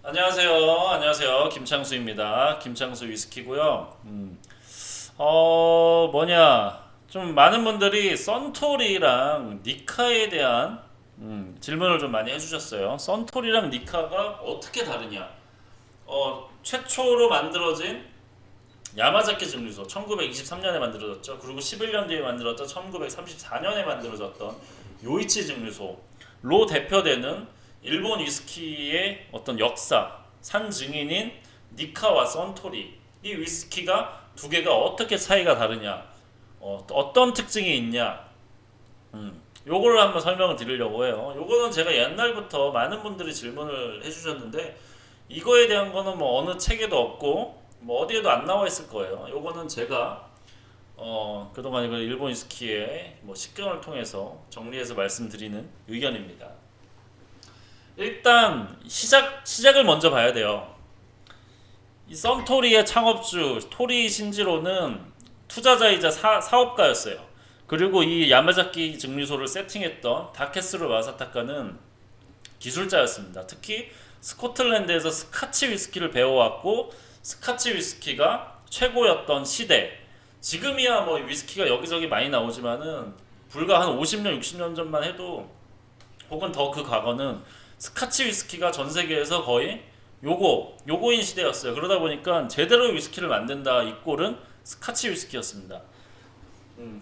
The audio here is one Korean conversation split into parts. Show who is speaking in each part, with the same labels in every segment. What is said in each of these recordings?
Speaker 1: 안녕하세요. 김창수입니다. 김창수 위스키고요. 좀 많은 분들이 썬토리랑 니카에 대한 질문을 좀 많이 해주셨어요. 썬토리랑 니카가 어떻게 다르냐? 최초로 만들어진 야마자키 증류소 1923년에 만들어졌죠. 그리고 11년 뒤에 만들어졌던 1934년에 만들어졌던 요이치 증류소로 대표되는 일본 위스키의 어떤 역사, 산 증인인 니카와 썬토리, 이 위스키가 두 개가 어떻게 차이가 다르냐, 어떤 특징이 있냐, 요거를 한번 설명을 드리려고 해요. 요거는 제가 옛날부터 많은 분들이 질문을 해주셨는데 이거에 대한 거는 뭐 어느 책에도 없고 뭐 어디에도 안 나와 있을 거예요. 요거는 제가 그동안 이거 일본 위스키의 뭐 식견을 통해서 정리해서 말씀드리는 의견입니다. 일단 시작을 먼저 봐야 돼요. 이 썬토리의 창업주 토리 신지로는 투자자이자 사업가였어요. 그리고 이 야마자키 증류소를 세팅했던 다케스루 마사타카는 기술자였습니다. 특히 스코틀랜드에서 스카치 위스키를 배워왔고 스카치 위스키가 최고였던 시대. 지금이야 뭐 위스키가 여기저기 많이 나오지만은 불과 한 50년, 60년 전만 해도 혹은 더 그 과거는 스카치 위스키가 전 세계에서 거의 요거인 시대였어요. 그러다 보니까 제대로 위스키를 만든다 이 꼴은 스카치 위스키였습니다.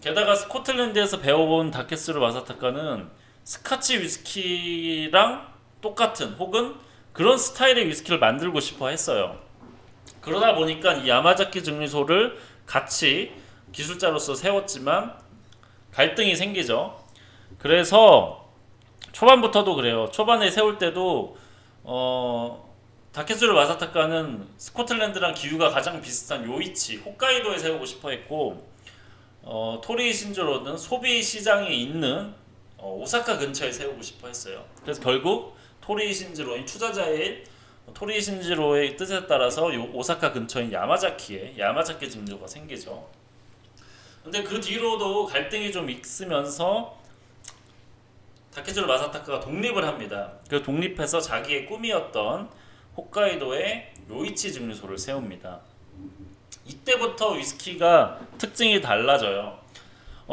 Speaker 1: 게다가 스코틀랜드에서 배워본 다케스루 마사타카는 스카치 위스키랑 똑같은 혹은 그런 스타일의 위스키를 만들고 싶어 했어요. 그러다 보니까 이 야마자키 증류소를 같이 기술자로서 세웠지만 갈등이 생기죠. 그래서 초반부터도 그래요. 초반에 세울 때도 다케스루 마사타카는 스코틀랜드랑 기후가 가장 비슷한 요이치, 홋카이도에 세우고 싶어 했고 토리 신조로는 소비 시장이 있는 오사카 근처에 세우고 싶어 했어요. 그래서 결국 토리 신지로인 투자자의 토리 신지로의 뜻에 따라서 오사카 근처인 야마자키에 야마자키 증류가 생기죠. 근데 그 뒤로도 갈등이 좀 있으면서 다케지로 마사타카가 독립을 합니다. 그 독립해서 자기의 꿈이었던 홋카이도에 요이치 증류소를 세웁니다. 이때부터 위스키가 특징이 달라져요.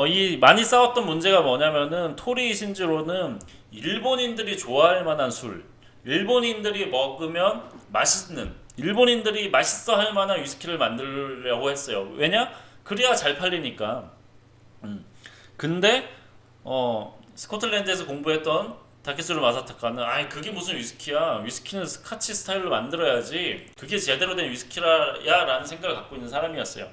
Speaker 1: 이 많이 싸웠던 문제가 뭐냐면은 토리 신지로는 일본인들이 좋아할 만한 술, 일본인들이 먹으면 맛있는, 일본인들이 맛있어 할 만한 위스키를 만들려고 했어요. 왜냐? 그래야 잘 팔리니까. 근데 스코틀랜드에서 공부했던 다케스루 마사타카는 그게 무슨 위스키야? 위스키는 스카치 스타일로 만들어야지. 그게 제대로 된 위스키야 라는 생각을 갖고 있는 사람이었어요.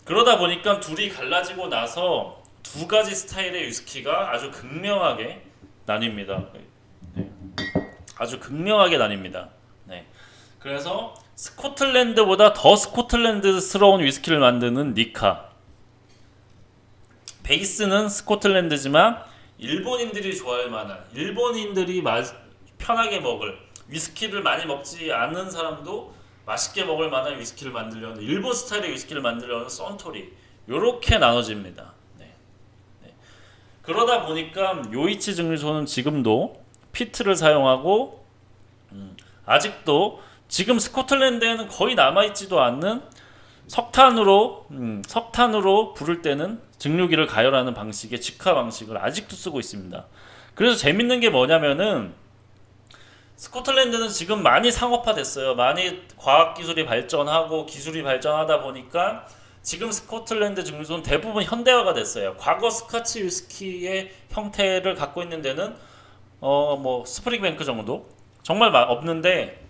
Speaker 1: 그러다 보니까 둘이 갈라지고 나서 두 가지 스타일의 위스키가 아주 극명하게 나뉩니다. 네. 아주 극명하게 나뉩니다. 네. 그래서 스코틀랜드보다 더 스코틀랜드스러운 위스키를 만드는 니카. 베이스는 스코틀랜드지만 일본인들이 좋아할 만한, 일본인들이 편하게 먹을 위스키를 많이 먹지 않는 사람도 맛있게 먹을 만한 위스키를 만들려는 일본 스타일의 위스키를 만들려는 썬토리 요렇게 나눠집니다. 네. 네. 그러다 보니까 요이치 증류소는 지금도 피트를 사용하고 아직도 지금 스코틀랜드에는 거의 남아있지도 않는 석탄으로 부를 때는 증류기를 가열하는 방식의 직화 방식을 아직도 쓰고 있습니다. 그래서 재밌는 게 뭐냐면은 스코틀랜드는 지금 많이 상업화됐어요. 많이 과학기술이 발전하고 기술이 발전하다 보니까 지금 스코틀랜드 증류소는 대부분 현대화가 됐어요. 과거 스카치 위스키의 형태를 갖고 있는 데는 뭐 스프링뱅크 정도 정말 없는데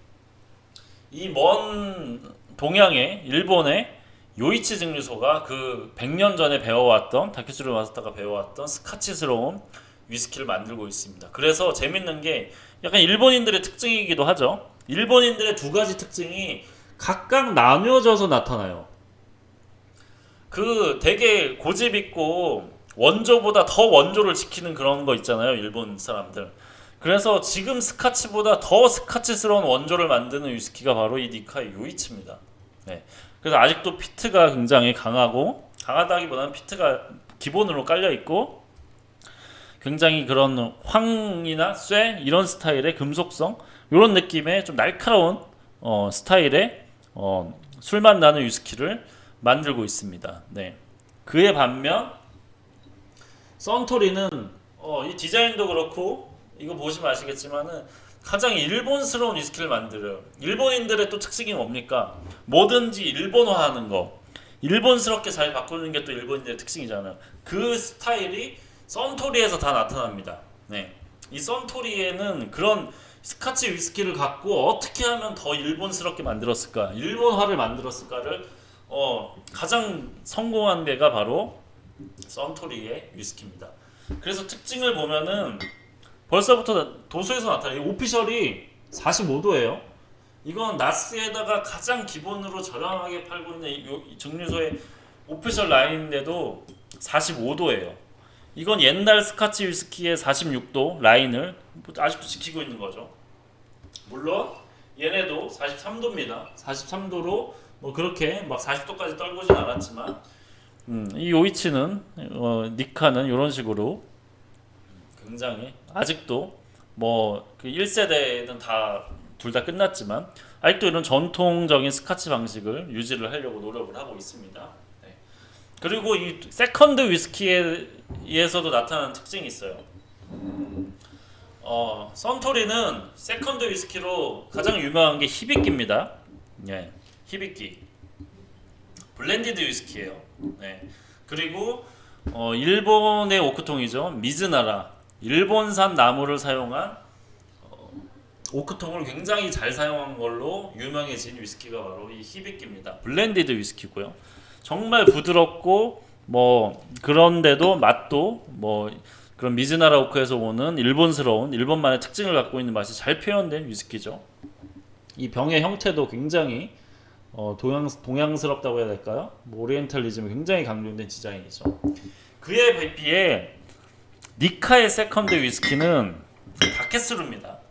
Speaker 1: 이 먼 동양의 일본의 요이치 증류소가 그 100년 전에 배워왔던 다케스루 마스터가 배워왔던 스카치스러운 위스키를 만들고 있습니다. 그래서 재밌는 게 약간 일본인들의 특징이기도 하죠. 일본인들의 두 가지 특징이 각각 나뉘어져서 나타나요. 그 되게 고집 있고 원조보다 더 원조를 지키는 그런 거 있잖아요. 일본 사람들. 그래서 지금 스카치보다 더 스카치스러운 원조를 만드는 위스키가 바로 이 니카의 요이치입니다. 네. 그래서 아직도 피트가 굉장히 강하다기보다는 피트가 기본으로 깔려 있고 굉장히 그런 황이나 쇠 이런 스타일의 금속성 이런 느낌의 좀 날카로운 스타일의 술맛 나는 위스키를 만들고 있습니다. 네. 그에 반면 선토리는 이 디자인도 그렇고 이거 보시면 아시겠지만은 가장 일본스러운 위스키를 만들어요. 일본인들의 또 특징이 뭡니까? 뭐든지 일본화하는 거. 일본스럽게 잘 바꾸는 게 또 일본인들의 특징이잖아요. 그 스타일이 선토리에서 다 나타납니다. 네. 이 선토리에는 그런 스카치 위스키를 갖고 어떻게 하면 더 일본스럽게 만들었을까? 일본화를 만들었을까를 가장 성공한 데가 바로 선토리의 위스키입니다. 그래서 특징을 보면은 벌써부터 도서에서 나타나요. 오피셜이 45도예요. 이건 나스에다가 가장 기본으로 저렴하게 팔고 있는 이 증류소의 오피셜 라인인데도 45도예요. 이건 옛날 스카치 위스키의 46도 라인을 아직도 지키고 있는 거죠. 물론 얘네도 43도입니다. 43도로 뭐 그렇게 막 40도까지 떨구진 않았지만 이 요이치는 니카는 이런 식으로 굉장히 아직도 뭐 그 1세대는 다 둘 다 끝났지만 아직도 이런 전통적인 스카치 방식을 유지를 하려고 노력을 하고 있습니다. 네. 그리고 이 세컨드 위스키에서도 나타나는 특징이 있어요. 선토리는 세컨드 위스키로 가장 유명한 게 히비키입니다. 네, 히비키. 블렌디드 위스키예요. 네. 그리고 일본의 오크통이죠. 미즈나라. 일본산 나무를 사용한 오크통을 굉장히 잘 사용한 걸로 유명해진 위스키가 바로 이 히비키입니다. 블렌디드 위스키고요. 정말 부드럽고 뭐 그런데도 맛도 뭐 그런 미즈나라 오크에서 오는 일본스러운 일본만의 특징을 갖고 있는 맛이 잘 표현된 위스키죠. 이 병의 형태도 굉장히 동양스럽다고 해야 될까요? 뭐 오리엔탈리즘이 굉장히 강조된 디자인이죠. 그에 비해 니카의 세컨드 위스키는 다케스루입니다.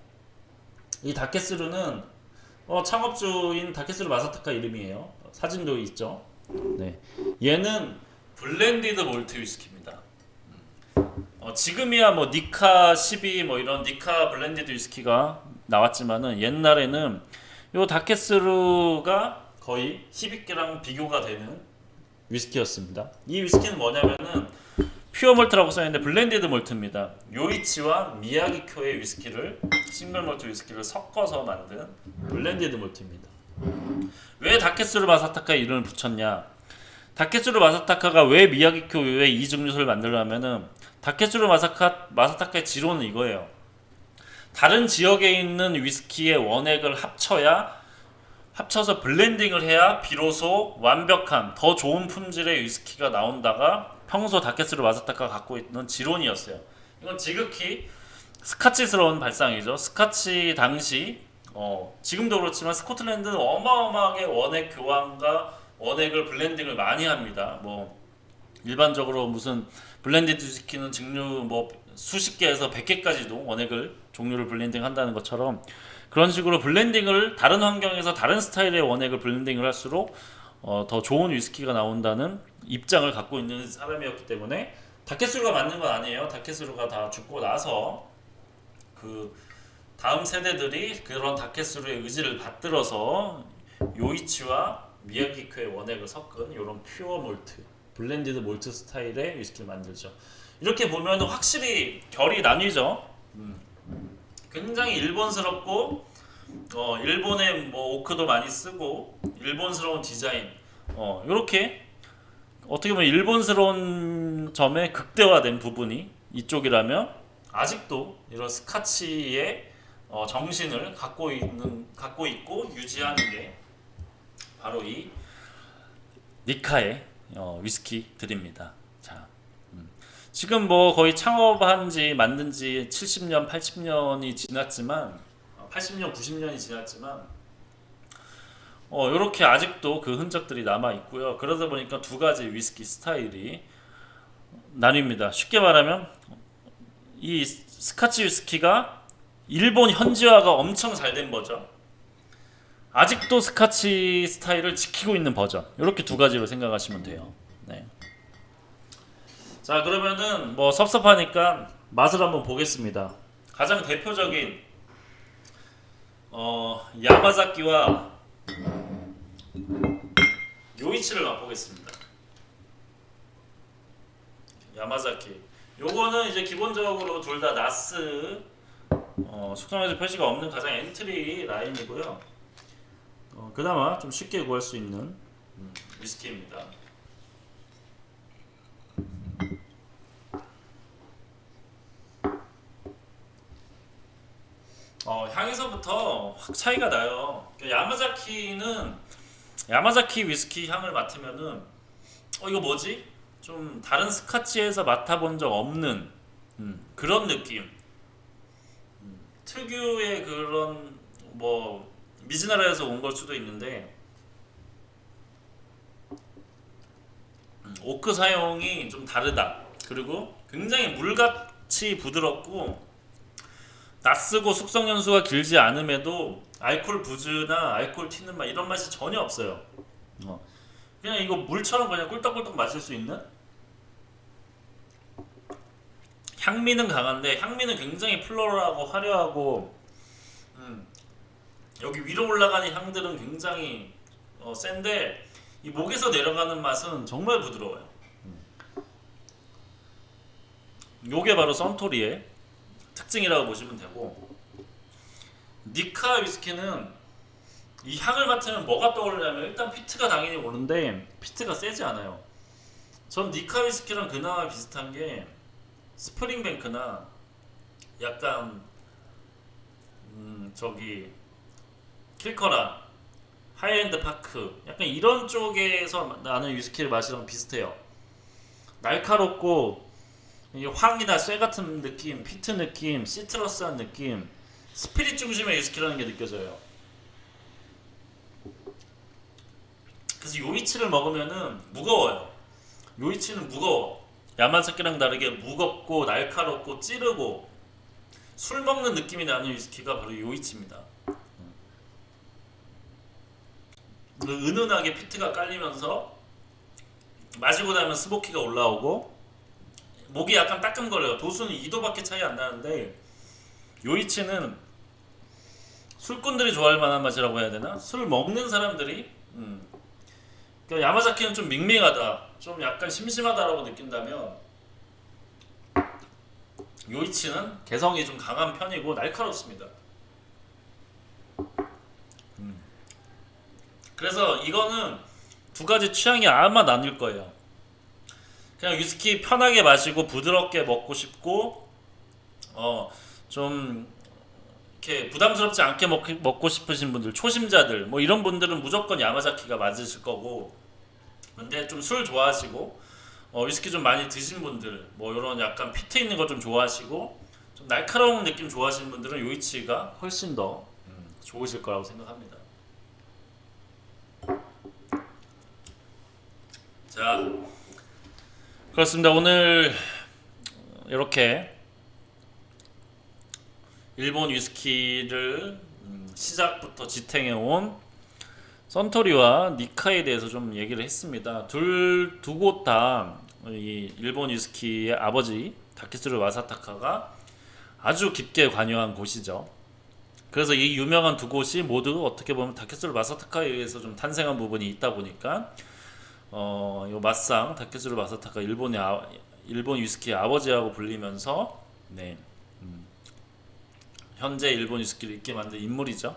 Speaker 1: 이 다케스루는 창업주인 다케스루 마사타카 이름이에요. 사진도 있죠. 네, 얘는 블렌디드 몰트 위스키입니다. 지금이야 뭐 니카 12 뭐 이런 니카 블렌디드 위스키가 나왔지만은 옛날에는 요 다케스루가 거의 히비키랑 비교가 되는 위스키였습니다. 이 위스키는 뭐냐면은 퓨어 몰트라고 써있는데 블렌디드 몰트입니다. 요이치와 미야기쿄의 위스키를 싱글 몰트 위스키를 섞어서 만든 블렌디드 몰트입니다. 왜 다케스루 마사타카 이름을 붙였냐? 다케스루 마사타카가 왜 미야기쿄의 이 증류소를 만들려면은 다케스루 마사타카의 지론은 이거예요. 다른 지역에 있는 위스키의 원액을 합쳐서 블렌딩을 해야 비로소 완벽한 더 좋은 품질의 위스키가 나온다가 평소 다케스루 마사타카가 갖고 있는 지론이었어요. 이건 지극히 스카치스러운 발상이죠. 스카치 당시 지금도 그렇지만 스코틀랜드는 어마어마하게 원액 교환과 원액을 블렌딩을 많이 합니다. 뭐 일반적으로 무슨 블렌디드 위스키는 증류 뭐 수십 개에서 100개까지도 원액을 종류를 블렌딩 한다는 것처럼 그런 식으로 블렌딩을 다른 환경에서 다른 스타일의 원액을 블렌딩을 할수록 더 좋은 위스키가 나온다는 입장을 갖고 있는 사람이었기 때문에 다케스루가 맞는 건 아니에요. 다케스루가 다 죽고 나서 그 다음 세대들이 그런 다케스루의 의지를 받들어서 요이치와 미야기쿄의 원액을 섞은 이런 퓨어 몰트, 블렌디드 몰트 스타일의 위스키를 만들죠. 이렇게 보면 확실히 결이 나뉘죠. 굉장히 일본스럽고 일본의 뭐 오크도 많이 쓰고 일본스러운 디자인 이렇게 어떻게 보면 일본스러운 점에 극대화된 부분이 이쪽이라면 아직도 이런 스카치의 정신을 갖고 있고 유지하는 게 바로 이 니카의 위스키들입니다. 자, 지금 뭐 거의 창업한지 만든지 70년, 80년이 지났지만 80년, 90년이 지났지만 이렇게 아직도 그 흔적들이 남아 있고요. 그러다 보니까 두 가지 위스키 스타일이 나뉩니다. 쉽게 말하면 이 스카치 위스키가 일본 현지화가 엄청 잘 된 버전, 아직도 스카치 스타일을 지키고 있는 버전, 이렇게 두 가지로 생각하시면 돼요. 네. 자, 그러면은 뭐 섭섭하니까 맛을 한번 보겠습니다. 가장 대표적인 야마자키와 요이치를 맛보겠습니다. 야마자키. 요거는 이제 기본적으로 둘 다 나스 숙성해서 표시가 없는 가장 엔트리 라인이고요. 그나마 좀 쉽게 구할 수 있는 위스키입니다. 향에서부터 확 차이가 나요. 야마자키 위스키 향을 맡으면은 이거 뭐지? 좀 다른 스카치에서 맡아본 적 없는 그런 느낌. 특유의 그런 뭐 미즈나라에서 온 걸 수도 있는데 오크 사용이 좀 다르다. 그리고 굉장히 물같이 부드럽고 낯쓰고 숙성 연수가 길지 않음에도 알코올 부즈나 알코올 튀는 맛 이런 맛이 전혀 없어요. 그냥 이거 물처럼 그냥 꿀떡꿀떡 마실 수 있는. 향미는 강한데 향미는 굉장히 플로럴하고 화려하고 여기 위로 올라가는 향들은 굉장히 센데 이 목에서 내려가는 맛은 정말 부드러워요. 요게 바로 선토리의 특징이라고 보시면 되고, 니카 위스키는 이 향을 맡으면 뭐가 떠오르냐면 일단 피트가 당연히 오는데 피트가 세지 않아요. 전 니카 위스키랑 그나마 비슷한 게 스프링뱅크나 약간 저기 킬커라 하이엔드 파크 약간 이런 쪽에서 나는 위스키를 마시랑 비슷해요. 날카롭고 이게 황이나 쇠 같은 느낌, 피트 느낌, 시트러스한 느낌, 스피릿 중심의 위스키라는 게 느껴져요. 그래서 요이치를 먹으면은 무거워요. 요이치는 무거워. 야마자키랑 다르게 무겁고 날카롭고 찌르고 술 먹는 느낌이 나는 위스키가 바로 요이치입니다. 은은하게 피트가 깔리면서 마시고 나면 스모키가 올라오고 목이 약간 따끔거려요. 도수는 2도밖에 차이 안 나는데 요이치는 술꾼들이 좋아할 만한 맛이라고 해야 되나? 술 먹는 사람들이 그러니까 야마자키는 좀 밍밍하다, 좀 약간 심심하다라고 느낀다면 요이치는 개성이 좀 강한 편이고 날카롭습니다. 그래서 이거는 두 가지 취향이 아마 나뉠 거예요. 그냥 위스키 편하게 마시고 부드럽게 먹고 싶고 좀 이렇게 부담스럽지 않게 먹고 싶으신 분들, 초심자들 뭐 이런 분들은 무조건 야마자키가 맞으실 거고, 근데 좀 술 좋아하시고 위스키 좀 많이 드신 분들, 뭐 이런 약간 피트 있는 거 좀 좋아하시고 좀 날카로운 느낌 좋아하시는 분들은 요이치가 훨씬 더 좋으실 거라고 생각합니다. 자, 그렇습니다. 오늘 이렇게 일본 위스키를 시작부터 지탱해 온 선토리와 니카에 대해서 좀 얘기를 했습니다. 두 곳 다 이 일본 위스키의 아버지 다케스루 마사타카가 아주 깊게 관여한 곳이죠. 그래서 이 유명한 두 곳이 모두 어떻게 보면 다케스루 마사타카에 의해서 좀 탄생한 부분이 있다 보니까 요 맛상 다케스루 마사타카 일본 위스키의 아버지라고 불리면서 네, 현재 일본 위스키를 있게 만든 인물이죠.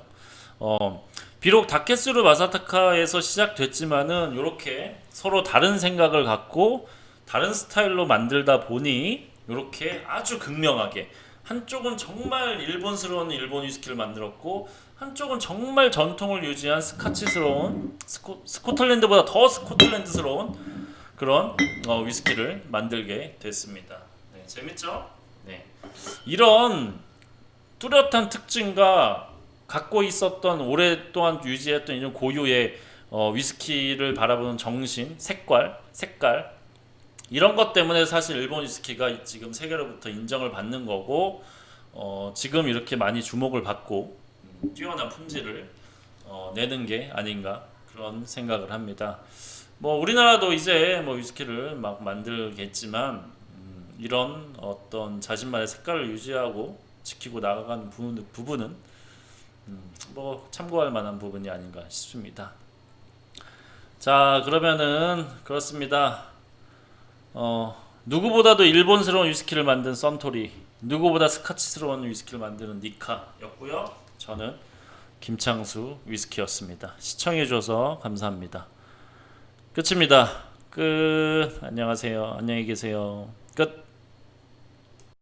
Speaker 1: 비록 다케스루 마사타카에서 시작됐지만은 이렇게 서로 다른 생각을 갖고 다른 스타일로 만들다 보니 이렇게 아주 극명하게 한쪽은 정말 일본스러운 일본 위스키를 만들었고 한쪽은 정말 전통을 유지한 스카치스러운 스코틀랜드보다 더 스코틀랜드스러운 그런 위스키를 만들게 됐습니다. 네, 재밌죠? 네. 이런 뚜렷한 특징과 갖고 있었던 오랫동안 유지했던 이런 고유의 위스키를 바라보는 정신, 색깔 이런 것 때문에 사실 일본 위스키가 지금 세계로부터 인정을 받는 거고 지금 이렇게 많이 주목을 받고 뛰어난 품질을 내는 게 아닌가 그런 생각을 합니다. 뭐 우리나라도 이제 뭐 위스키를 막 만들겠지만 이런 어떤 자신만의 색깔을 유지하고 지키고 나아가는 부분은 뭐 참고할 만한 부분이 아닌가 싶습니다. 자, 그러면은 그렇습니다. 누구보다도 일본스러운 위스키를 만든 썬토리, 누구보다 스카치스러운 위스키를 만드는 니카였고요. 저는 김창수 위스키였습니다. 시청해줘서 감사합니다. 끝입니다. 끝. 안녕하세요. 안녕히 계세요.